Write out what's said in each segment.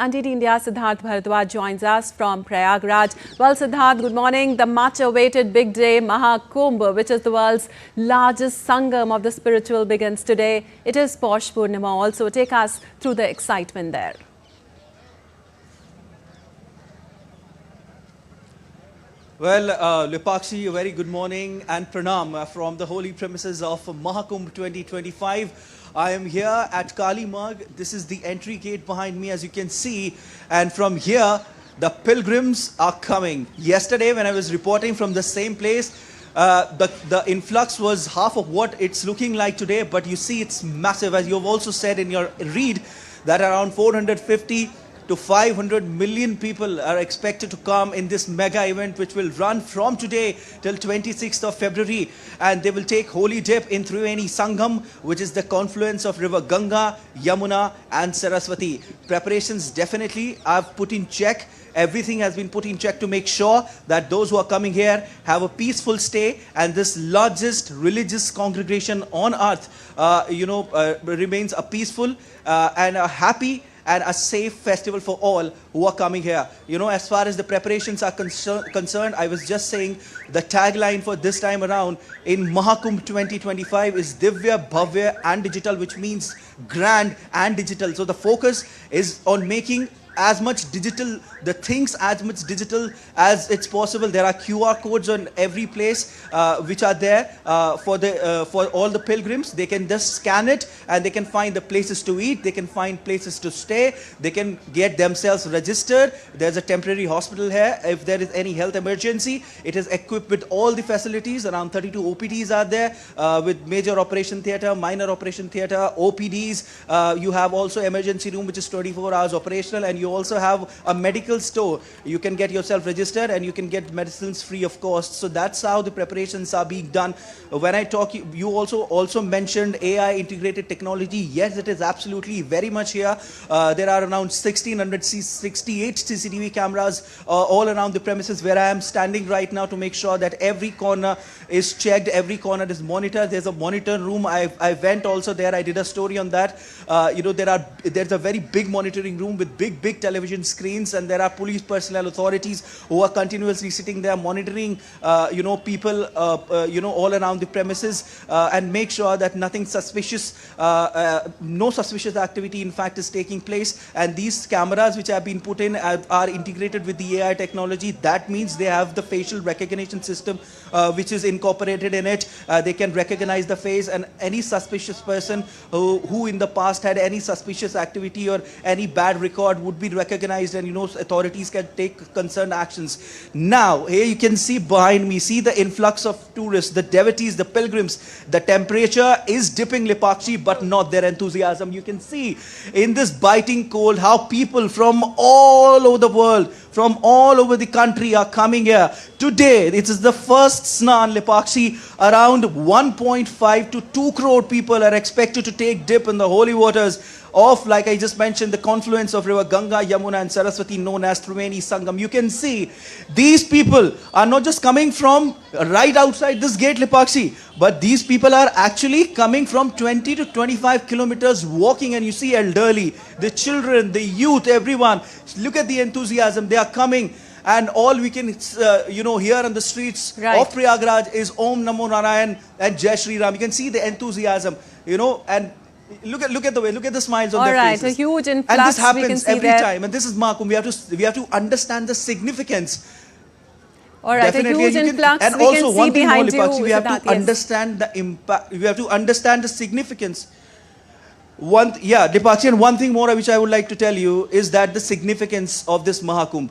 Indeed, India's Siddharth Bharadwaj joins us from Prayagraj. Well, Siddharth, good morning. The much-awaited big day, Maha Kumbh, which is the world's largest sangam of the spiritual, begins today. It is Posh Purnima also. Take us through the excitement there. Well, Lipakshi, a very good morning and pranam from the holy premises of Mahakumbh 2025. I am here at Kali Marg. This is the entry gate behind me, as you can see. And from here, the pilgrims are coming. Yesterday, when I was reporting from the same place, the influx was half of what it's looking like today. But you see, it's massive. As you've also said in your read, that around 450 to 500 million people are expected to come in this mega event, which will run from today till 26th of February. And they will take holy dip in Triveni Sangam, which is the confluence of river Ganga, Yamuna and Saraswati. Preparations definitely I've put in check. Everything has been put in check to make sure that those who are coming here have a peaceful stay, and this largest religious congregation on earth, remains a peaceful and a happy and a safe festival for all who are coming here. As far as the preparations are concerned, I was just saying the tagline for this time around in Mahakumbh 2025 is Divya, Bhavya and Digital, which means grand and digital. So the focus is on making as much digital, the things as much digital as it's possible. There are QR codes on every place which are there for all the pilgrims. They can just scan it and they can find the places to eat. They can find places to stay. They can get themselves registered. There's a temporary hospital here. If there is any health emergency, it is equipped with all the facilities. Around 32 OPDs are there with major operation theatre, minor operation theatre, OPDs. You have also emergency room, which is 24 hours operational, and you also have a medical store. You can get yourself registered and you can get medicines free of cost. So that's how the preparations are being done. When I talk, you also mentioned AI integrated technology. Yes, it is absolutely very much here. There are around 1,668 CCTV cameras all around the premises where I am standing right now to make sure that every corner is checked, every corner is monitored. There's a monitor room. I went also there. I did a story on that. There's a very big monitoring room with big television screens, and there are police personnel, authorities who are continuously sitting there monitoring people all around the premises and make sure that nothing suspicious, no suspicious activity in fact is taking place. And these cameras which have been put in are integrated with the AI technology. That means they have the facial recognition system which is incorporated in it. They can recognize the face, and any suspicious person who in the past had any suspicious activity or any bad record would be recognized, and authorities can take concerned actions. Now here you can see behind me, see the influx of tourists, the devotees, the pilgrims. The temperature is dipping, Lipakshi, but not their enthusiasm. You can see in this biting cold how people from all over the world, from all over the country are coming here. Today, it is the first Snan, Lipakshi. Around 1.5 to 2 crore people are expected to take dip in the holy waters of, like I just mentioned, the confluence of river Ganga, Yamuna and Saraswati, known as Triveni Sangam. You can see these people are not just coming from right outside this gate, Lipakshi, but these people are actually coming from 20 to 25 kilometers walking. And you see elderly, the children, the youth, everyone. Look at the enthusiasm. They are coming. And all we can, hear on the streets of Prayagraj is Om Namo Narayan and Jai Shri Ram. You can see the enthusiasm, and look at the way, look at the smiles on their faces. A huge influx. And this happens every time. And this is Mahakumbh. We have to understand the significance. All right, definitely. A huge influx. And we also can see one thing more, behind Lipakshi, you, we have to Siddharth, yes. understand the impact. We have to understand the significance. Lipakshi, and one thing more which I would like to tell you is that the significance of this Mahakumbh.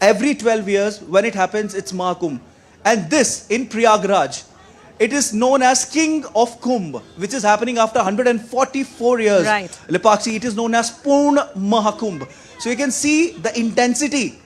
Every 12 years, when it happens, it's Mahakumbh. And this, in Prayagraj, it is known as King of Kumbh, which is happening after 144 years. Right. Lipakshi, it is known as Purna Mahakumbh. So you can see the intensity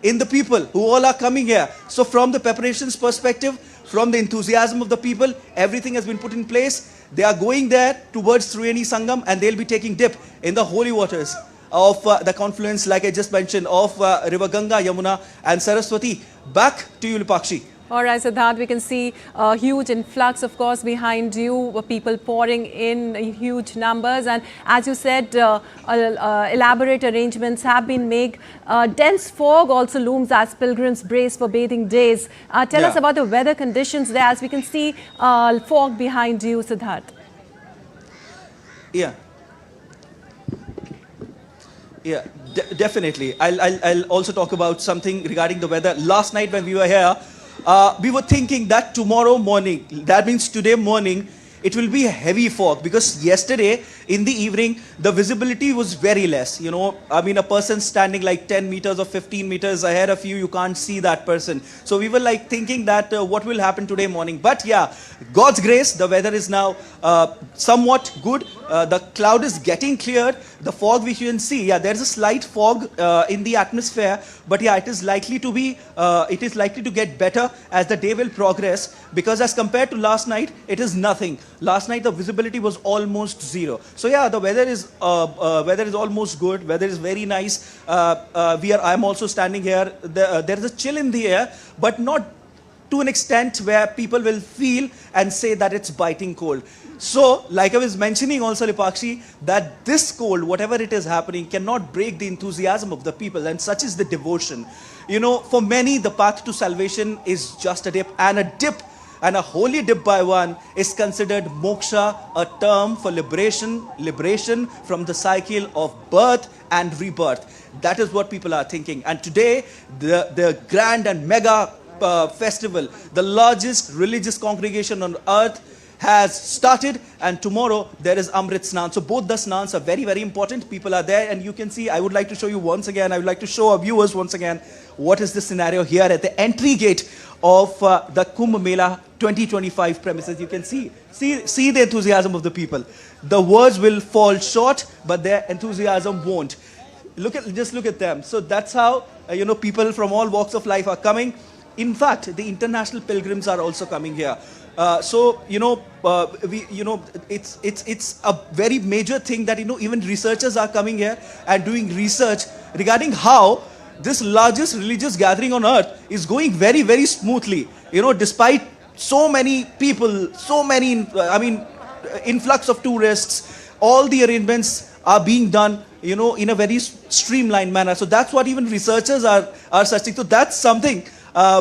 in the people who all are coming here. So from the preparations perspective, from the enthusiasm of the people, everything has been put in place. They are going there towards Triveni Sangam, and they'll be taking dip in the holy waters of the confluence, like I just mentioned, of river Ganga, Yamuna and Saraswati. Back to you, Lipakshi. All right, Siddharth, we can see a huge influx, of course, behind you, people pouring in huge numbers. And as you said, elaborate arrangements have been made. Dense fog also looms as pilgrims brace for bathing days. Tell us about the weather conditions there, as we can see fog behind you, Siddharth. Yeah. Yeah, definitely. I'll also talk about something regarding the weather. Last night when we were here, we were thinking that tomorrow morning, that means today morning, it will be a heavy fog, because yesterday in the evening the visibility was very less. You know, I mean, a person standing like 10 meters or 15 meters ahead of you, you can't see that person. So we were like thinking that what will happen today morning. But yeah, God's grace, the weather is now somewhat good. The cloud is getting cleared. The fog which you can see, yeah, there's a slight fog in the atmosphere, but yeah, it is likely to get better as the day will progress, because as compared to last night, it is nothing. Last night the visibility was almost zero. So yeah, the weather is almost good. Weather is very nice. I'm also standing here. There is a chill in the air, but not to an extent where people will feel and say that it's biting cold. So, like I was mentioning also, Lipakshi, that this cold, whatever it is happening, cannot break the enthusiasm of the people, and such is the devotion. You know, for many, the path to salvation is just a dip, and a holy dip by one is considered moksha, a term for liberation from the cycle of birth and rebirth. That is what people are thinking. And today, the grand and mega festival, the largest religious congregation on earth, has started, and tomorrow there is Amrit Snan. So both the snans are very, very important. People are there, and you can see, I would like to show you once again, I would like to show our viewers once again what is the scenario here at the entry gate of the Kumbh Mela 2025 premises. You can see the enthusiasm of the people. The words will fall short, but their enthusiasm won't. Just look at them. So that's how people from all walks of life are coming. In fact, the international pilgrims are also coming here. It's a very major thing that even researchers are coming here and doing research regarding how this largest religious gathering on earth is going very, very smoothly. Despite so many people, influx of tourists, all the arrangements are being done, in a very streamlined manner. So that's what even researchers are searching. So that's something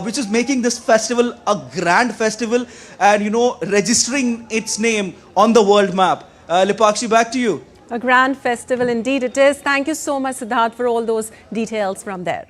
which is making this festival a grand festival, and registering its name on the world map. Lipakshi, back to you. A grand festival indeed it is. Thank you so much, Siddharth, for all those details from there.